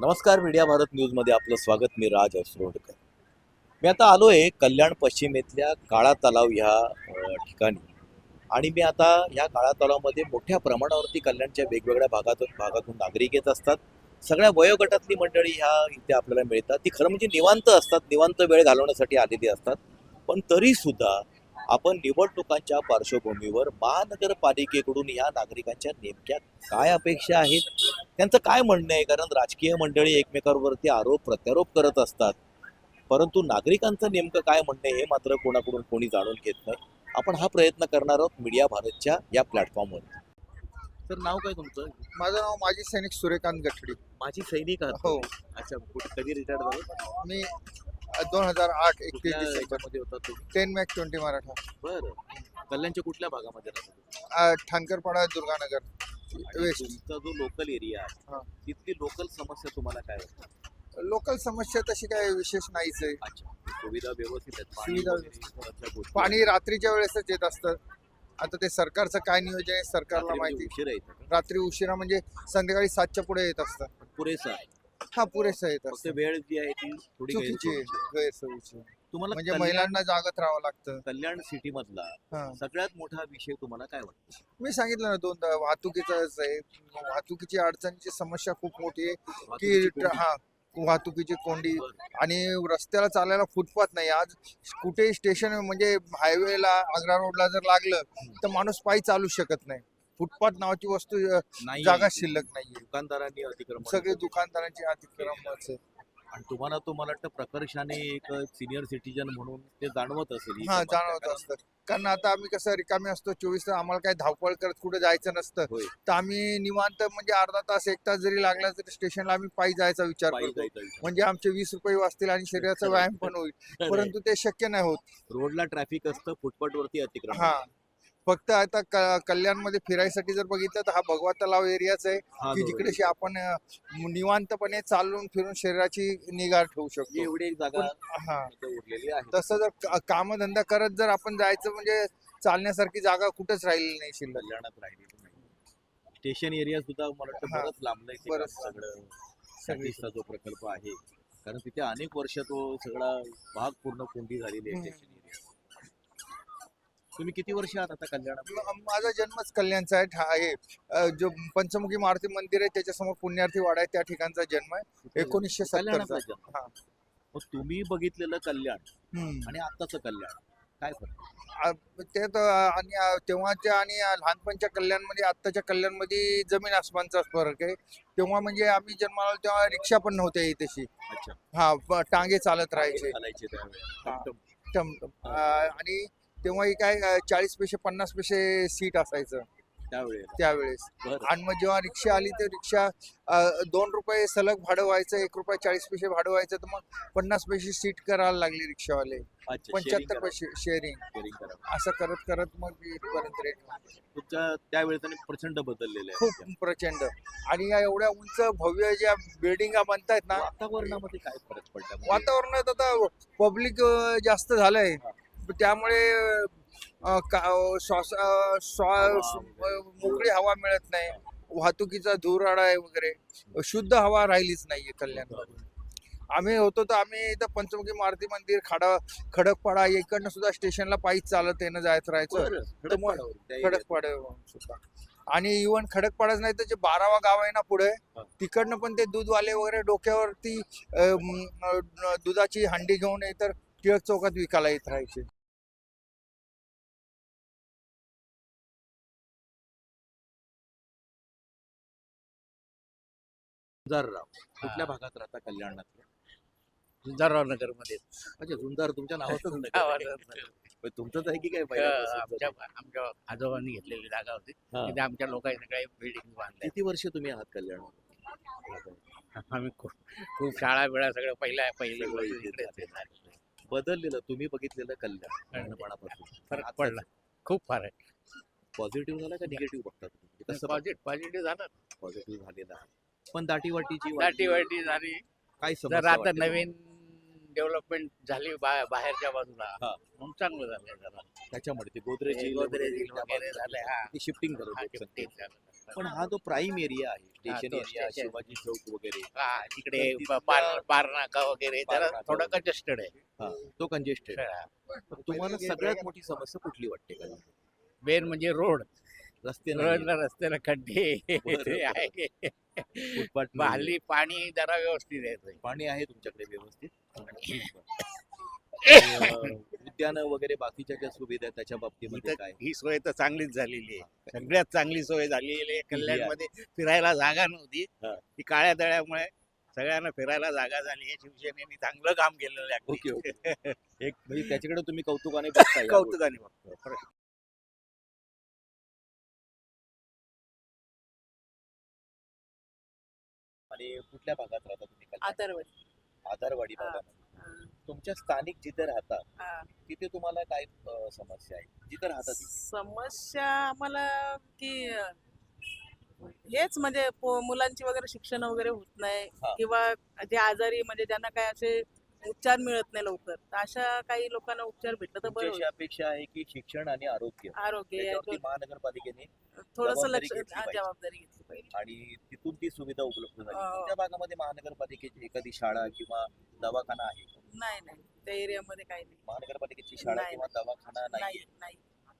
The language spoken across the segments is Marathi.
नमस्कार, मीडिया भारत न्यूजमध्ये आपलं स्वागत. मी राज असरोडकर. मी आता आलो आहे कल्याण पश्चिमेतल्या काळा तलाव ह्या ठिकाणी. आणि मी आता ह्या काळा तलावामध्ये मोठ्या प्रमाणावरती कल्याणच्या वेगवेगळ्या भागातून नागरिक येत असतात. सगळ्या वयोगटातली मंडळी ह्या इथे आपल्याला मिळतात. ती खरं म्हणजे निवांत असतात, निवांत वेळ घालवण्यासाठी आलेली असतात. पण तरीसुद्धा आपण निवडणुकांच्या पार्श्वभूमीवर महानगरपालिकेकडून या नागरिकांच्या नेमक्या काय अपेक्षा आहेत, त्यांचं काय म्हणणं आहे, कारण राजकीय मंडळी एकमेकांवरती आरोप प्रत्यारोप करत असतात, परंतु नागरिकांचं नेमकं काय म्हणणं आहे हे मात्र कोणाकडून कोणी जाणून घेत नाही. आपण हा प्रयत्न करणार आहोत मीडिया भारतच्या या प्लॅटफॉर्मवर. तर नाव काय तुमचं? माझं नाव माजी सैनिक सूर्यकांत गठडी. माझी सैनिक आहात हो. तुम्ही? अच्छा, कधी रिटायर्ड झाले? मी 2008 31 कुठल्या डिसेंबर याच्यामध्ये होता तुम्ही? 10 मॅक 20 मराठा. बरं. कल्याणच्या कुठल्या भागामध्ये राहता? ठाणकरपाडा दुर्गानगर आणि वेस्ट. तुमचा जो लोकल एरिया आहे हा. तिथली लोकल समस्या तुम्हाला काय वाटतं? लोकल समस्या तशी काही विशेष नाहीच आहे. अच्छा, सुविधा व्यवस्थित आहेत? पाणी सुविधा वगैरे घरातल्या गोष्टी? पाणी रात्रीच्या वेळेसच येत असतं. आता ते सरकारचं काय नियोजन आहे सरकारला रात्री माहिती. उशिरा येतं का? रात्री उशिरा म्हणजे संध्याकाळी 7च्या पुढे येत असतं. पण पुरेसा आहे. हा पुरेसं येत फक्त असतं. वेळ जी आहे ती थोडी चुकीची आहे, गैरसोयीची आहे. गैरसोयीची आहे. तुम्हाला म्हणजे कल्याण महिलांना जागत राहावं लागतं. कल्याण सिटी मधला हा. सगळ्यात मोठा विषय तुम्हाला काय वाटतं? मी सांगितलं ना दोनदा वाहतुकीचाच आहे. वाहतुकीची अडचणीची समस्या खूप मोठी आहे वाहतुकीची की कोंडी. हा वाहतुकीची कोंडी. बरं. आणि रस्त्याला चालायला फुटपाथ नाही. आज कुठेही स्टेशन म्हणजे हायवेला आग्रा रोडला जर लागलं तर माणूस पायी चालू शकत नाही. फुटपाथ नावाची वस्तू नाही जागा आहे. शिल्लक नाहीये. दुकानदारांनी अतिक्रमण सगळे केलं. दुकानदारांची अतिक्रमणच आहे. आणि तुम्हाला तो मला वाटतं प्रकर्षाने एक सिनियर सिटीजन म्हणून ते जाणवत असेल ही हा समस्या. जाणवत कारण- असतं. कारण आता आम्ही कसं रिकामे असतो 24 तास. आम्हाला काही धावपळ करत कुठे जायचं नसतं. होय. तर आम्ही निवांत म्हणजे अर्धा तास 1 तास जरी लागला तरी स्टेशनला आम्ही पायी जायचा विचार पायी करतो. जायचा विचार. म्हणजे आमचे 20 रुपये वाचतील आणि शरीराचा व्यायाम पण होईल. खरंय. परंतु ते शक्य नाही होत. रोडला ट्रॅफिक असतं, फुटपाथ वरती अतिक्रमण. हा. फक्त आता कल्याणमध्ये फिरायसाठी जर बघितलं तर हा भगवा तलाव एरियाच आहे हा की जो जिकडे आपण निवांतपणे चालून फिरून शरीराची निगा ठेवू म्हणजे शकतो. एवढी एक जागा हा. इथं उरलेली आहे. तसं जर कामधंदा करत जर आपण जायचं म्हणजे चालण्यासारखी जागा कुठेच राहिलेली नाही शिल्लक. कल्याणात राहिलेली नाही. स्टेशन एरिया सुद्धा मला वाटतं हा. बरंच लांबलंय ते बरंच काम सगळं. सगळी. सतीशचा जो प्रकल्प आहे, कारण तिथे अनेक वर्ष तो सगळा भाग पूर्ण कोंडी झालेली आहे हम्म. Station area. तुम्ही किती वर्ष आहात आता कल्याणात? माझा जन्मच कल्याणचा आहे. जो पंचमुखी मारुती मंदिर आहे त्याच्यासमोर पुण्यार्थी वाडा आहे त्या ठिकाणचा जन्म आहे 1970 कल्याणातला चा. जन्म. हा. मग तुम्ही बघितलेलं कल्याण हम्म. आणि आताचं कल्याण काय फरक? ते तर आणि तेव्हाच्या आणि लहानपणच्या कल्याणमध्ये आत्ताच्या कल्याणमध्ये जमीन आसमानचा फरक आहे. तेव्हा म्हणजे आम्ही जन्माला आलो तेव्हा रिक्षा पण नव्हत्या इथेशी. अच्छा. हा टांगे चालत राहायचे. घालायचे त्यावेळेला. हा. टमटम. टमटम. आणि तेव्हाही काय 40 पैसे 50 पैसे सीट असायचं त्यावेळेला. त्यावेळेस. बरं. आणि मग जेव्हा रिक्षा आली तर रिक्षा 2 रुपये सलग भाडं व्हायचं, 1 रुपया 40 पैसे भाडं व्हायचं, तर मग 50 पैसे सीट करायला लागली रिक्षावाले. अच्छा, 75 पैसे शेअरिंग. sharing करा. असं करत करत मग इथपर्यंत रेट तुमच्या त्यावेळेस आणि प्रचंड बदललेलं आहे. खूप प्रचंड. आणि या एवढ्या उंच भव्य ज्या बिल्डिंगा बनतायत ना, वातावरणामध्ये काय फरक पडला? म्हणजे वातावरणात आता पब्लिक जास्त झालंय त्यामुळे मोकळी हवा मिळत नाही. वाहतुकीचा धुराडा आहे वगैरे. शुद्ध हवा राहिलीच नाहीये कल्याणमध्ये. आम्ही होतो तर आम्ही इथं पंचमुखी मारुती मंदिर खडकपाडा इकडनं सुद्धा स्टेशनला पायीच चालत येणं जायचं राहायचं. बरं, खडकपाड्यावर, त्या एरियात. खडकपाड्यावरून सुद्धा. आणि इव्हन खडकपाडाच नाही तर जे 12वा गाव आहे ना पुढे, हा. तिकडनं पण ते दूधवाले वगैरे डोक्यावरती दुधाची हंडी घेऊन तर टिळक चौकात विकायला येत राहायचे. झुंजारराव कुठल्या भागात राहता कल्याणातल्या? झुंजारराव नगर मध्ये अच्छा, झुंजार तुमच्या नावातच नाही. तुमचंच आहे की काय पहिल्यापासून? आमच्या आजोबांनी घेतलेली जागा होती. हा. तिथे आमच्या लोकांनी सगळे बिल्डिंग बांधल्या. किती वर्ष तुम्ही आहात कल्याणात? आम्ही खूप शाळा बिळा सगळं पहिले सगळं इथेच आहे. बदललेलं तुम्ही बघितलेलं कल्याण लहानपणापासून फरक पडला. खूप फरक. पॉझिटिव्ह झाला का निगेटिव्ह बघता तुम्ही? कसं पॉझिटिव्ह झालं. पॉझिटिव्ह झालेला आहे. पण दाटीवाटीची दाटीवाटी झाली. काय जर समस्या आता वाटते नवीन डेव्हलपमेंट झाली बाहेरच्या बाजूला हा. मग चांगलं झालंय जरा. त्याच्यामुळे ते गोदरेज गोदरेज वगैरे झालंय. हा. शिफ्टिंग करत हा, होते. shifting झालं. पण हा जो प्राईम एरिया आहे स्टेशन तो एरिया station. शिवाजी चौक वगैरे हा, तिकडे तर तिथल्या- पारनाका वगैरे जरा पारनाका थोडं वगैरे. कंजेस्टेड आहे. हा तो कंजेस्टेड हा. तुम्हाला सगळ्यात मोठी समस्या कुठली वाटते का मेन म्हणजे रोड रस्ते नाही रस्त्याला खड्डे बरं, ते बरं. आहे. फुटपाथ नाहीये. हल्ली पाणी जरा व्यवस्थित येतंय. पाणी आहे तुमच्याकडे व्यवस्थित आणि, उद्यान वगैरे बाकीच्या ज्या सुविधा आहेत त्याच्या बाबतीमध्ये इथं काय ही सोय तर चांगलीच झालेली आहे. सगळ्यात चांगली सोय झालेली आहे. कल्याणमध्ये फिरायला जागा नव्हती. हा. ती काळ्या दळ्यामुळे सगळ्यांना फिरायला जागा झाली. हे शिवसेनेने चांगलं काम केलेलं आहे. ओके, एक म्हणजे त्याच्याकडे तुम्ही कौतुकाने बघताय या गोष्टी. कौतुकाने बघतो. आणि कुठल्या भागात राहता तुम्ही कल्याण? आदरवाडी आधारवाडी भागात तुमच्या स्थानिक जिथे राहता हा. तिथे तुम्हाला काय समस्या आहे जिथे राहता तिथे समस्या आम्हाला की हेच म्हणजे मुलांची वगैरे शिक्षण वगैरे होत नाही हा. किंवा जे आजारी म्हणजे ज्यांना काय असे उपचार मिळत नाही लवकर तर अशा काही लोकांना उपचार भेटलं तर तुमची बरं अशी अपेक्षा आहे की शिक्षण आणि आरोग्य होईल. आरोग्य त्याच्यावरती महानगरपालिकेने थोडस जबाबदारी लक्ष घेतली पाहिजे. जबाबदारी घेतली पाहिजे. आणि तिथून ती सुविधा उपलब्ध झाली हो. तुमच्या भागामध्ये महानगरपालिकेची एखादी शाळा किंवा दवाखाना आहे का? नाही नाही त्या एरियामध्ये काही नाही महानगरपालिकेची शाळा नाही. किंवा दवाखाना नाही नाही नाही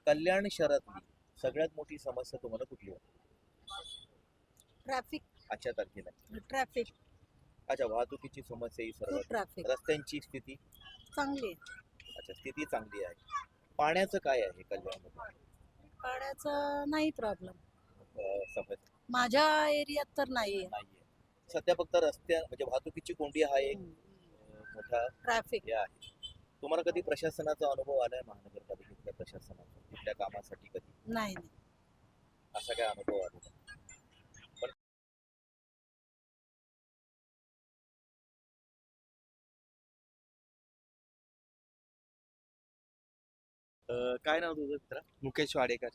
कल्याण शहरातली सगळ्यात मोठी समस्या तुम्हाला कुठली वाटते ट्रॅफिक आजच्या तारखेला ट्रॅफिक अच्छा वाहतुकीची समस्या ही खूप सर्वात ट्रॅफिक रस्त्यांची स्थिती चांगली आहे. अच्छा स्थिती चांगली आहे पाण्याचं काय आहे कल्याणमध्ये पाण्याचा नाही प्रॉब्लेम समस्या माझ्या एरियात तर नाहीये नाहीये सध्या फक्त रस्त्या म्हणजे वाहतुकीची कोंडी हा एक मोठा ट्रॅफिक हे आहे तुम्हाला कधी प्रशासनाचा अनुभव आलाय महानगरपालिकेतल्या प्रशासनाचा कुठल्या कामासाठी कधी नाही असा काय अनुभव आला काय नाव तुझं मित्रा मुकेश वाडेकर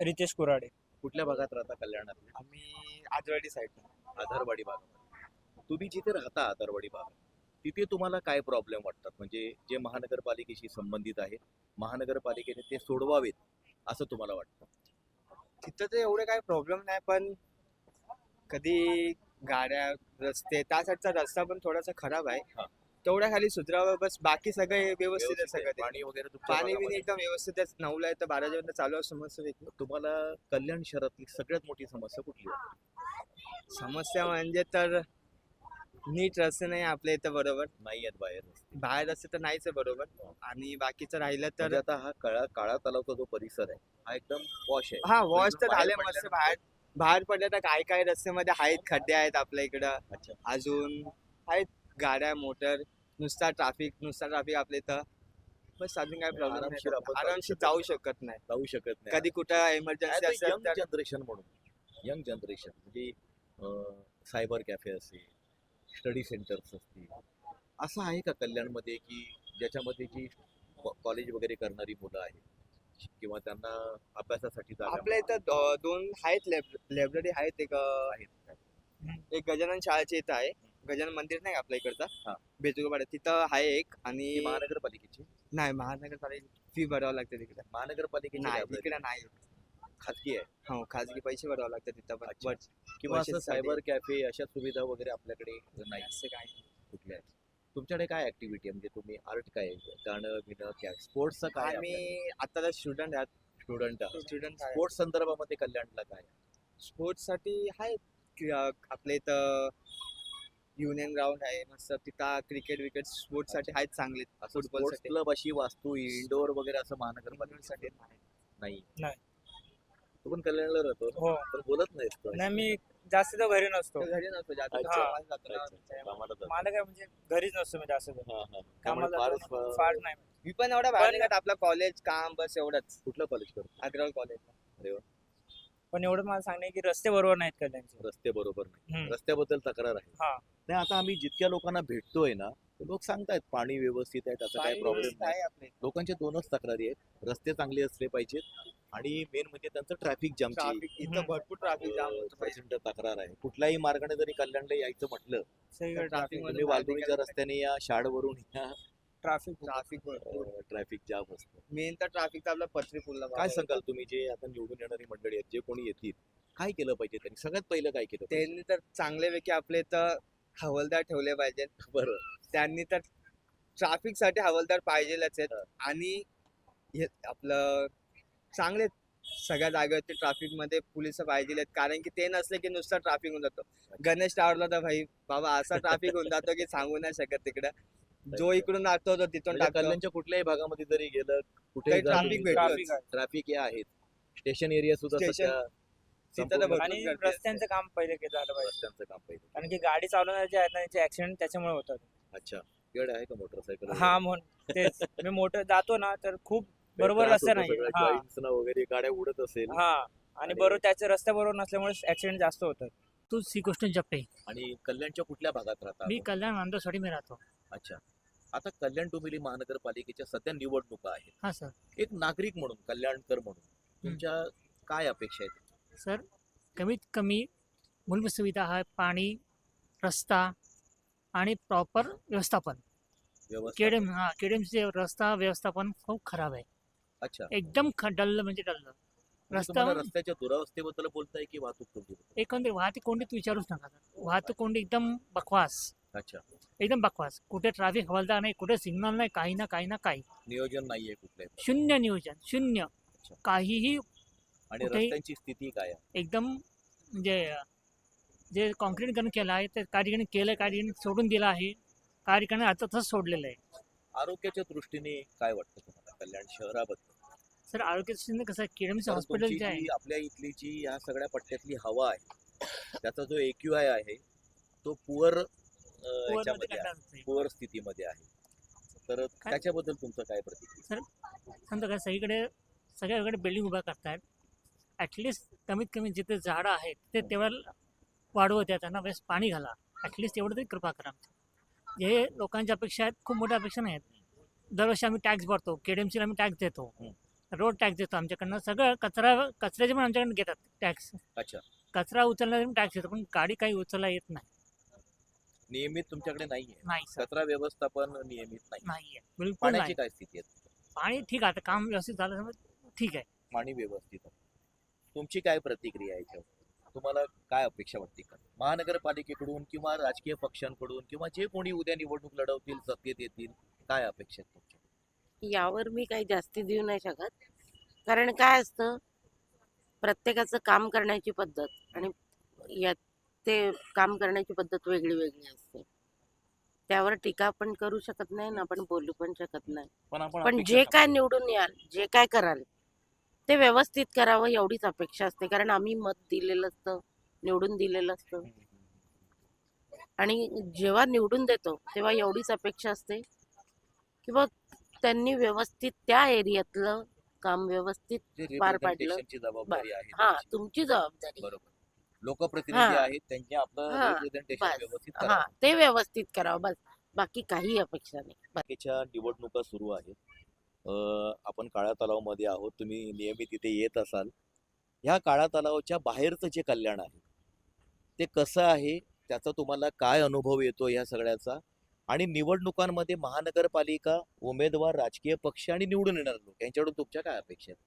रितेश कुराडे. कुठल्या भागात राहता कल्याणातल्या आम्ही आजवाडी साईड आधारवाडी भागात तुम्ही जिथे राहता आधारवाडी भागात तिथे तुम्हाला काय प्रॉब्लेम वाटतात म्हणजे जे महानगरपालिकेशी संबंधित आहे महानगरपालिकेने ते सोडवावेत असं तुम्हाला वाटतं तिथं तर एवढे काही प्रॉब्लेम नाही पण कधी गाड्या रस्ते त्या साईडचा रस्ता पण थोडासा खराब आहे. हा. तेवढ्या खाली सुधरावं बस बाकी सगळं व्यवस्थित आहे व्यवस्थित आहे. सगळं. पाणी वगैरे तुमच्या पाणी बिणी भागामध्ये? एकदम व्यवस्थित आहे. 9ला आहे तर 12 पर्यंत चालू आहे समस्या. तुम्हाला कल्याण शहरातली सगळ्यात मोठी समस्या कुठली वाटते समस्या म्हणजे तर नीट रस्ते नाही आपल्या इथं बरोबर. नाही आहेत बाहेर बाहेर रस्ते तर नाहीच आहे बरोबर. आणि बाकीचं राहिलं तर म्हणजे आता हा काळा तलावचा जो परिसर आहे हा एकदम वॉश आहे हा वॉश तर बाहेर झाले मस्त. पडल्यानंतर- बाहेर पडल्या तर काय काय रस्त्यामध्ये आहेत खड्डे आहेत आपल्या इकडं. अच्छा अजून आहेत गाड्या मोटर नुसता ट्रॅफिक आपल्या इथं. बस अजून काय प्रॉब्लेम आरामशीर आपण चालू आरामशीर शकत जाऊ शकत नाही. जाऊ शकत नाही कधी कुठं इमर्जन्सी असेल यंग तर जनरेशन म्हणून यंग जनरेशन म्हणजे सायबर कॅफे असेल स्टडी सेंटर्स असतील असं आहे का कल्याणमध्ये की ज्याच्यामध्ये जी कॉलेज वगैरे करणारी मुलं आहेत किंवा त्यांना अभ्यासासाठी जागा आपल्या इथं दोन आहेत लायब्ररी आहेत. एक गजानन शाळेच्या इथं आहे. गजानन मंदिर नाही का आपल्या हा. इकडचा बेतुगवाडा तिथं आहे एक. ती आणि महानगरपालिकेची नाही महानगरपालिका फी भरावं लागते तिकडे. महानगरपालिकेची नाही library तिकडे नाही. खाजगी आहे हो खाजगी पैसे भरावं लागतात तिथं पण. अच्छा. बट किंवा असं वर्षासाठी. सायबर कॅफे अशा सुविधा वगैरे आपल्याकडे नाही असं काय कुठल्या आहेत तुमच्याकडे काय ऍक्टिव्हिटी म्हणजे तुम्ही आर्ट काय आहे? गाणं बिणं काय स्पोर्ट्सचं काय आम्ही आता तर स्टुडंट आहात. स्टुडंट आहात स्टुडंट स्पोर्ट्स संदर्भामध्ये कल्याणला काय स्पोर्ट्स साठी आहे आपल्या इथं युनियन ग्राउंड आहे मस्त. तिथं क्रिकेट विकेट स्पोर्ट्स साठी आहेत चांगले. असं फुटबॉल स्पोर्ट्स साठी क्लब अशी वास्तू इंडोर वगैरे असं महानगरपालिकेसाठी नाही नाही. तू पण कल्याणला राहतो हो पण बोलत नाहीस तू. नाही मी जास्त तर घरी नसतो. घरी नसतो जास्त. अच्छा. कामाला जातो ना. अच्छा, कामाला जातो. मला काय म्हणजे घरीच नसतो मी जास्त तर. हा, हा. त्यामुळे कामाला फारच जातो, फार नाही. मी पण एवढा बाहेर पण- निघत आपलं कॉलेज काम बस एवढंच. कुठलं कॉलेज करतो अग्रवाल कॉलेज. पण एवढं मला सांगणं आहे की रस्ते बरोबर नाहीत कल्याणचे. रस्ते बरोबर नाही हम्म. रस्त्याबद्दल तक्रार आहे हा. नाही आता आम्ही जितक्या लोकांना भेटतोय ना ते लोक सांगतायत पाणी व्यवस्थित आहे त्याचा काही पाणी प्रॉब्लेम व्यवस्था नाही आहे आपल्या इथं. लोकांच्या दोनच तक्रारी आहेत रस्ते चांगले असले पाहिजेत आणि मेन म्हणजे त्यांचं ट्रॅफिक जामची ट्रॅफिक इथं भरपूर ट्रॅफिक जाम होतं पाहिजे. प्रचंड तक्रार आहे कुठल्याही मार्गाने जरी कल्याणला यायचं म्हटलं सगळीकडे ट्रॅफिक तुम्ही वालगुणीच्या रस्त्याने या शाळवरून या ट्रॅफिक ट्रॅफिक भरपूर. ट्रॅफिक जाम असतं मेन तर ट्रॅफिक आपला पत्री पुलला काय सांगाल तुम्ही जे आता निवडून येणारी मंडळी आहेत जे कोणी येतील काय केलं पाहिजे त्यांनी, सगळ्यात पहिलं काय केलं पाहिजे? त्यांनी तर चांगल्यापैकी आपले इथं हवालदार ठेवले पाहिजेत. बरं. त्यांनी तर ट्रॅफिक साठी हवालदार पाहिजेलच आहेत. आणि हे आपलं चांगले सगळ्या जागेवरती ट्रॅफिक मध्ये पोलिस पाहिजे आहेत, कारण की ते नसले की नुसतं ट्रॅफिक होऊन जातो. गणेश टावरला तर भाई बाबा असा ट्रॅफिक होऊन जातो की सांगू नाही शकत. तिकडं जो इकडून टाकतो तो तिथून म्हणजे टाकतो. कल्याणच्या कुठल्याही भागामध्ये जरी गेलं कुठे काही traffic भेटतोच. ट्रॅफिक हे आहेत. स्टेशन एरिया सुद्धा Station सध्या तिथं तर संपूर्ण भरपूर आणि गर्दी असते. रस्त्यांचं काम पहिले झालं पाहिजे, रस्त्यांचं काम पाहिजे. कारण की गाडी चालवणारे जे आहेत ना त्यांचे ऍक्सिडेंट त्याच्यामुळे होतात. अच्छा, गड आहे का मोटरसायकल हा म्हणून तेच मी मोठं जातो ना तर खूप बरोबर रस्ते नाही. हा वगैरे गाड्या उडत असेल हा आणि बरोबर त्याचे रस्ते बरोबर नसल्यामुळे ऍक्सिडेंट जास्त होतात. तू श्रीकृष्ण जप्पे. आणि कल्याणच्या कुठल्या भागात राहता मी आपण? कल्याण आंधळवाडी मी राहतो. अच्छा, आता कल्याण डोंबिवली महानगरपालिकेच्या सध्या निवडणुका आहेत. हा सर. एक नागरिक म्हणून, कल्याणकर म्हणून तुमच्या काय अपेक्षा आहेत? सर, कमीत कमी मूलभूत सुविधा आहे, पाणी, रस्ता आणि प्रॉपर व्यवस्थापन. व्यवस्था केडीएमचे रस्ता व्यवस्थापन खूप खराब आहे. अच्छा, एकदम डल्ल म्हणजे डल्ल म्हणजे रस्ता. तुम्हाला रस्त्याच्या दुरावस्थेबद्दल बोलताय की वाहतूक कोंडी? एकंदरीत वाहतूक कोंडीत विचारूच नका सर. वाहतूक कोंडी एकदम बकवास, अच्छा, एकदम बकवास. कुठे ट्रॅफिक हवालदार नाही, कुठे सिग्नल नाही, काही ना काही. नियोजन नाहीये कुठल्याही. शून्य नियोजन, शून्य. काहीही. आणि कुठेही- रस्त्यांची स्थिती काय आहे? एकदम म्हणजे जे कॉन्क्रीटीकरण केलं आहे ते काही ठिकाणी केलं, काही ठिकाणी सोडून दिलं आहे, काही ठिकाणी आता तसंच सोडलेलं आहे. आरोग्याच्या दृष्टीने काय वाटतं तुम्हाला कल्याण शहराबद्दल? सर, आरोग्य दृष्टीने कसं आहे, केडीएमसी कारण हॉस्पिटल तुमची जे आहे, जी आपल्या इथली जी ह्या सगळ्या पट्ट्यातली हवा आहे त्याचा जो AQI आहे तो पुअर याच्यामध्ये आहे, पुअर स्थितीमध्ये आहे. तर त्याच्याबद्दल तुमचं काय प्रतिक्रिया? समजा काय सगळ्याकडे बिल्डिंग उभा करतायत. ॲटलिस्ट कमीत कमी जिथे झाडं आहेत ते तेवढं वाढवत द्या, त्यांना वेळेस पाणी घाला. ॲटलिस्ट एवढं तरी कृपा करा. हे लोकांच्या अपेक्षा आहेत, खूप मोठ्या अपेक्षा नाही आहेत. दरवर्षी आम्ही टॅक्स भरतो, केडीएमसीला आम्ही टॅक्स देतो, रोड टॅक्स देतो आमच्याकडनं, सगळं कचऱ्याचे पण आमच्याकडनं घेतात टॅक्स. अच्छा, कचरा उचलण्याचे टॅक्स येतो, पण गाडी काही उचलला येत नाही. नियमित तुमच्याकडे नाहीये नाही सर, कचरा व्यवस्थापन, नियमित नाही. नाहीये, बिलकुल पाण्याची नाही. काय स्थिती आहे? पाणी ठीक आहे, आता काम व्यवस्थित झालं समज ठीक आहे. पाणी व्यवस्थित आहे. तुमची काय प्रतिक्रिया आहे याच्यावर? तुम्हाला काय अपेक्षा वाटते का महानगरपालिकेकडून किंवा राजकीय पक्षांकडून किंवा जे कोणी उद्या निवडणूक लढवतील, सत्तेत येतील, काय अपेक्षा आहेत तुमच्या? यावर मी काही जास्ती देऊ नाही शकत, कारण काय असतं, प्रत्येकाचं काम करण्याची पद्धत आणि यात ते काम करण्याची पद्धत वेगळी वेगळी असते. त्यावर टीका पण करू शकत नाही ना आपण बोलू पण शकत नाही. पण आपण पण अपेक्षा जे काय- काय निवडून याल, जे काय कराल ते व्यवस्थित करावं एवढीच अपेक्षा असते, कारण आम्ही मत दिलेलं असतं, निवडून दिलेलं असतं. आणि जेव्हा निवडून देतो तेव्हा एवढीच अपेक्षा असते की बघ त्यांनी व्यवस्थित त्या एरियातलं काम व्यवस्थित जे पार पाडलं. representationची जबाबदारी आहे हा त्यांची. तुमची जबाबदारी. बरोबर. लोकप्रतिनिधी हा. आहेत, त्यांनी आपलं हा, रिप्रेझेंटेशन बस. व्यवस्थित हा, करावं. ते व्यवस्थित करावं बस, बाकी काही अपेक्षा नाही. पालिकेच्या निवडणुका सुरू आहेत. आपण काळा तलावमध्ये आहोत, तुम्ही नियमित इथे येत असाल. ह्या काळा तलावाच्या बाहेरचं जे कल्याण आहे ते कसं आहे, त्याचा तुम्हाला काय अनुभव येतो या सगळ्याचा? आणि निवडणुकांमध्ये महानगरपालिका, उमेदवार, राजकीय पक्ष आणि निवडून येणारे लोक यांच्याकडून तुमच्या काय अपेक्षा आहेत?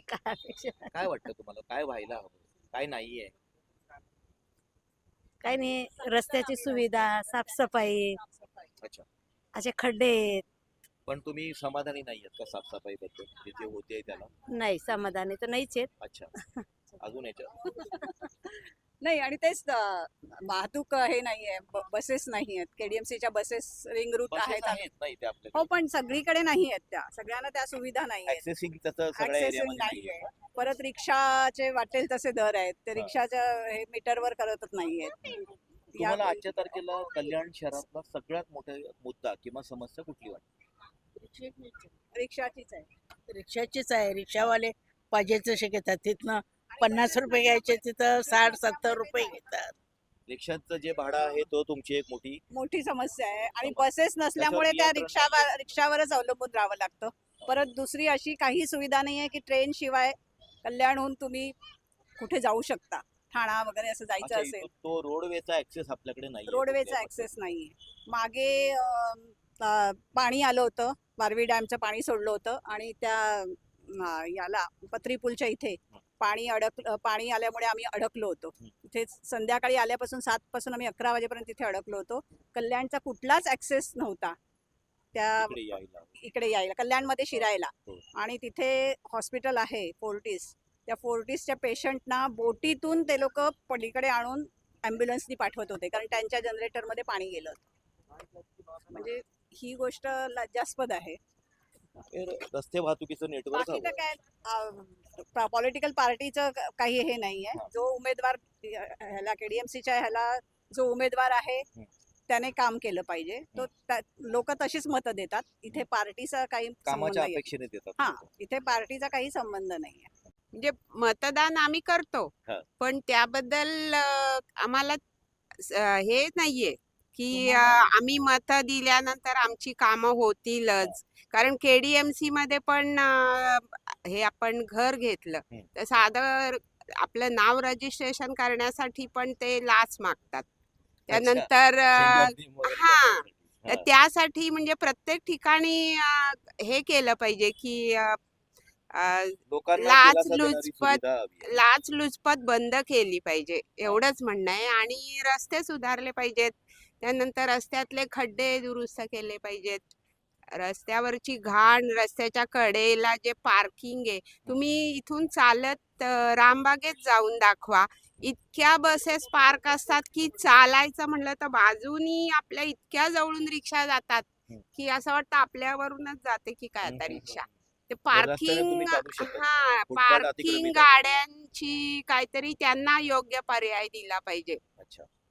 काय अपेक्षा? काय वाटतं तुम्हाला, काय व्हायला हवं, काय नाहीये? काही नाही, रस्त्याची सुविधा, साफसफाई, अच्छा, असे खड्डे आहेत. पण तुम्ही समाधानी नाही आहेत का साफसफाईबद्दल जे होते त्याला? नाही, समाधानी तर नाहीच आहेत. अच्छा, अजून याच्या नाही, आणि तेच वाहतूक हे नाहीये, बसेस नाही आहेत. केडीएमसीच्या बसेस रिंग रूट बसेस आहेत. आहेत नाही ते हो, आपल्याकडे. पण सगळीकडे नाही आहेत त्या, सगळ्यांना त्या सुविधा नाही आहेत. ऍक्सेसिंग त्याचं सगळ्या Accessing एरियामध्ये नाहीये. नाहीये. परत रिक्षाचे वाटेल तसे दर आहेत, ते हा. रिक्षाच्या हे मीटरवर करतच नाहीयेत. तुम्हाला आजच्या तारखेला कल्याण शहरातला सगळ्यात मोठा मुद्दा किंवा समस्या कुठली वाटते? रिक्षाचीच आहे. रिक्षाचीच आहे. रिक्षावाले पाहिजे तसे घेतात, तिथनं 50 रुपये घ्यायचे तिथं 60-70 रुपये घेतात. रिक्षाचं जे भाडं आहे तो तुमची एक मोठी मोठी समस्या आहे. आणि समस्या. बसेस नसल्यामुळे त्या नियंत्रण रिक्षावरच अवलंबून राहावं लागतं. परत दुसरी अशी काही सुविधा नाही आहे की ट्रेन शिवाय कल्याणहून तुम्ही कुठे जाऊ शकता. ठाणा वगैरे असं जायचं अच्छा, असेल, तो रोडवेचा ऍक्सेस आपल्याकडे नाही. रोडवेचा ऍक्सेस नाहीये. मागे पाणी आलं होतं, बारवी डॅमचं पाणी सोडलं होतं आणि त्या याला पत्री पूलच्या इथे पाणी आल्यामुळे आम्ही अडकलो होतो. तिथे संध्याकाळी आल्यापासून 7 पासून आम्ही 11 वाजेपर्यंत तिथे अडकलो होतो. कल्याणचा कुठलाच ऍक्सेस नव्हता त्या इकडे यायला, कल्याणमध्ये शिरायला. हो. आणि तिथे हॉस्पिटल आहे फोर्टिस, त्या फोर्टिसच्या पेशंटना बोटीतून ते लोक पलीकडे आणून ॲम्ब्युलन्सनी पाठवत होते, कारण त्यांच्या जनरेटरमध्ये पाणी गेलं होतं. म्हणजे ही गोष्ट लज्जास्पद आहे. रस्ते वाहतुकीचं नेटवर्क बाकी तर काय पॉलिटिकल पार्टीचं काही हे नाहीये. जो उमेदवार ह्याला केडीएमसीच्या ह्याला जो उमेदवार आहे त्याने काम केलं पाहिजे. तो लोक तशीच मतं देतात. इथे पार्टीचा काही संबंध कामाच्या नाहीये. अपेक्षेने देतात. हा, इथे पार्टीचा काही संबंध नाहीये. म्हणजे मतदान आम्ही करतो, हा. पण त्याबद्दल आम्हाला हे नाहीये की आम्ही मत दिल्यानंतर आमची कामं होतीलच. कारण केडीएमसी मध्ये पण हे आपण घर घेतलं तर साधं आपलं नाव रजिस्ट्रेशन करण्यासाठी पण ते लाच मागतात. त्यानंतर हा, तर त्यासाठी म्हणजे प्रत्येक ठिकाणी हे केलं पाहिजे की लाचलुचपत बंद केली पाहिजे, एवढंच म्हणणं आहे. आणि रस्ते सुधारले पाहिजेत. त्यानंतर रस्त्यातले खड्डे दुरुस्त केले पाहिजेत. रस्त्यावरची घाण, रस्त्याच्या कडेला जे पार्किंग आहे, तुम्ही इथून चालत रामबागेत जाऊन दाखवा, इतक्या बसेस पार्क असतात की चालायचं म्हणलं तर बाजूनी आपल्या इतक्या जवळून रिक्षा जातात की असं वाटतं आपल्यावरूनच जाते की काय आता रिक्षा. ते पार्किंग, हा, पार्किंग गाड्यांची काहीतरी त्यांना योग्य पर्याय दिला पाहिजे.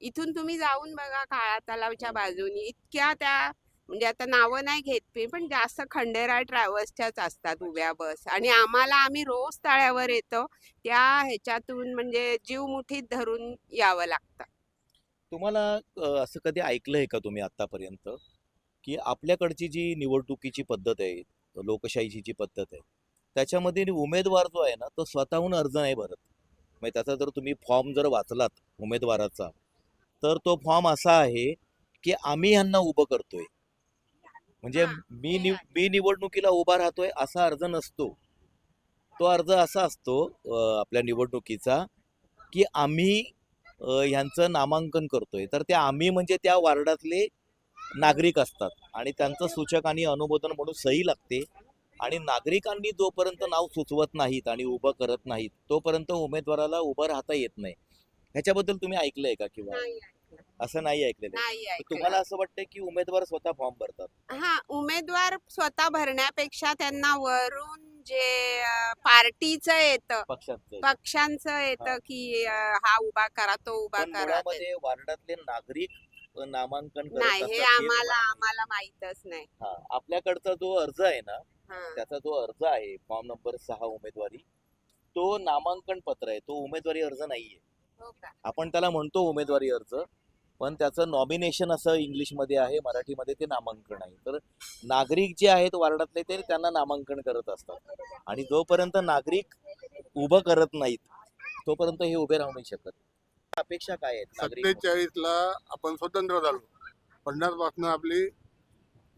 इथून तुम्ही जाऊन बघा काळा तलावच्या बाजूनी इतक्या त्या, म्हणजे आता नावं नाही घेत मी, पण जास्त खंडेराय ट्रॅव्हल्सच्याच असतात उभ्या बस. आणि आम्ही रोज तळ्यावर येतो, त्या ह्याच्यातून म्हणजे जीव मुठीत धरून यावं लागतं. तुम्हाला असं कधी ऐकलंय का तुम्ही आतापर्यंत की आपल्याकडची जी निवडणुकीची पद्धत आहे, लोकशाहीची जी पद्धत आहे, त्याच्यामध्ये उमेदवार जो आहे ना तो स्वतःहून अर्ज नाही भरत. म्हणजे त्याचा जर तुम्ही फॉर्म जर वाचलात उमेदवाराचा, तर तो फॉर्म असा आहे की आम्ही ह्यांना उभं करतोय, म्हणजे मी निवडणुकीला उभा राहतोय असा अर्ज नसतो. तो अर्ज असा असतो आपल्या निवडणुकीचा की आम्ही ह्यांचं नामांकन करतोय. तर ते आम्ही म्हणजे त्या वार्डातले नागरिक असतात आणि त्यांचं सूचक आणि अनुमोदन म्हणून सही लागते. आणि नागरिकांनी जोपर्यंत नाव सुचवत नाहीत आणि उभं करत नाहीत तोपर्यंत उमेदवाराला उभं राहता येत नाही. ह्याच्याबद्दल तुम्ही ऐकलंय का किंवा असं नाही ऐकलेलं? तुम्हाला असं वाटतंय की उमेदवार स्वतः फॉर्म भरतात? हा, उमेदवार स्वतः भरण्यापेक्षा त्यांना वरून जे पार्टीचं येतं, पक्षांचं येतं की हा उभा करा, तो उभा करा. वार्डातले नागरिक नामांकन नाही, हे आम्हाला माहीतच नाही. आपल्याकडचा जो अर्ज आहे ना, त्याचा जो अर्ज आहे फॉर्म नंबर 6 उमेदवारी, तो नामांकन पत्र आहे, तो उमेदवारी अर्ज नाहीये. आपण त्याला म्हणतो उमेदवारी अर्ज, पण त्याचं नॉमिनेशन असं इंग्लिशमध्ये आहे, मराठीमध्ये ते नामांकन आहे. तर नागरिक जे आहेत वार्डातले ते त्यांना नामांकन करत असतात. आणि जोपर्यंत नागरिक उभं करत नाहीत तोपर्यंत हे उभे राहू नाही शकत. अपेक्षा काय आहेत? 47ला आपण स्वतंत्र झालो, 50 पासून आपली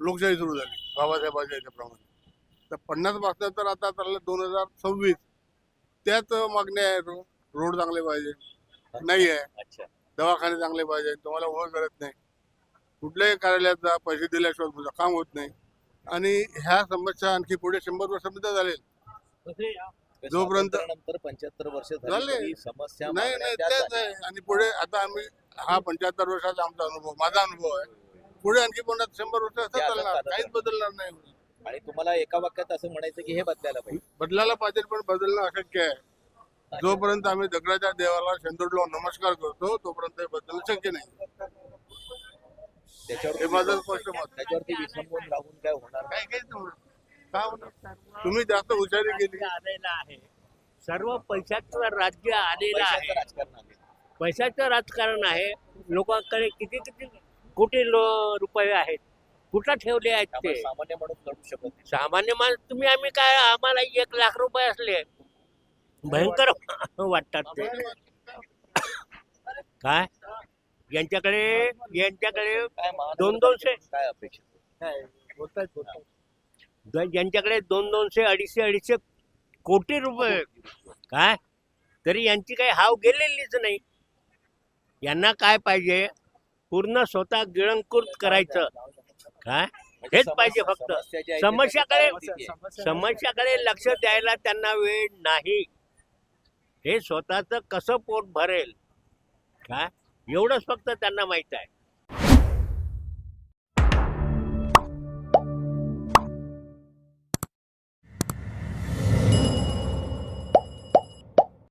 लोकशाही सुरू झाली बाबासाहेबांच्या याच्याप्रमाणे. तर 50 पासून तर आता चाललं 2026, त्याच मागण्या आहेत. रोड चांगले पाहिजे, नाही आहे. दवाखाने चांगले पाहिजे, तुम्हाला उभं करत नाही. कुठल्याही कार्यालयात जा, पैसे दिल्याशिवाय तुझं काम होत नाही. आणि ह्या समस्या आणखी पुढे 100 वर्षामध्ये झाले. जोपर्यंत 75 वर्ष झाले समस्या नाही तेच आहे. आणि पुढे आता आम्ही हा 75 वर्षाचा आमचा अनुभव, माझा अनुभव आहे. पुढे आणखी 100 वर्ष असं चालणार, काहीच बदलणार नाही. आणि तुम्हाला एका वाक्यात असं म्हणायचं की हे बदलायला पाहिजे? बदलायला पाहिजे, पण बदलणं अशक्य आहे. जोपर्यंत आम्ही दगडाच्या देवाला शेंदूर लावून नमस्कार करतो तोपर्यंत हे बदलणं शक्य नाही. हे माझं स्पष्ट मत. त्याच्यावरती विसंबून राहून काय होणार? काय होणार? तुम्ही जास्त हुशारी केली. आलेला आहे, सर्व पैशाचं राज्य आलेलं आहे, पैशाचं राजकारण आहे. लोकांकडे किती किती कोटी रुपये आहेत, कुठं ठेवले आहेत ते? सामान्य माणूस लढू शकत नाही. सामान्य माणूस तुम्ही आम्ही काय, आम्हाला 1 लाख रुपये असले भयंकर वाटतात ते. काय यांच्याकडे 200 काय अपेक्षा ज्यांच्याकडे 200, 250 कोटी रुपये, काय तरी यांची काही हाव गेलेलीच नाही. यांना काय पाहिजे, पूर्ण स्वतः गिळंकृत करायचं. काय हेच पाहिजे फक्त. समस्याकडे लक्ष द्यायला त्यांना वेळ नाही. हे स्वतःच कसं पोट भरेल काय एवढंच फक्त त्यांना माहित आहे.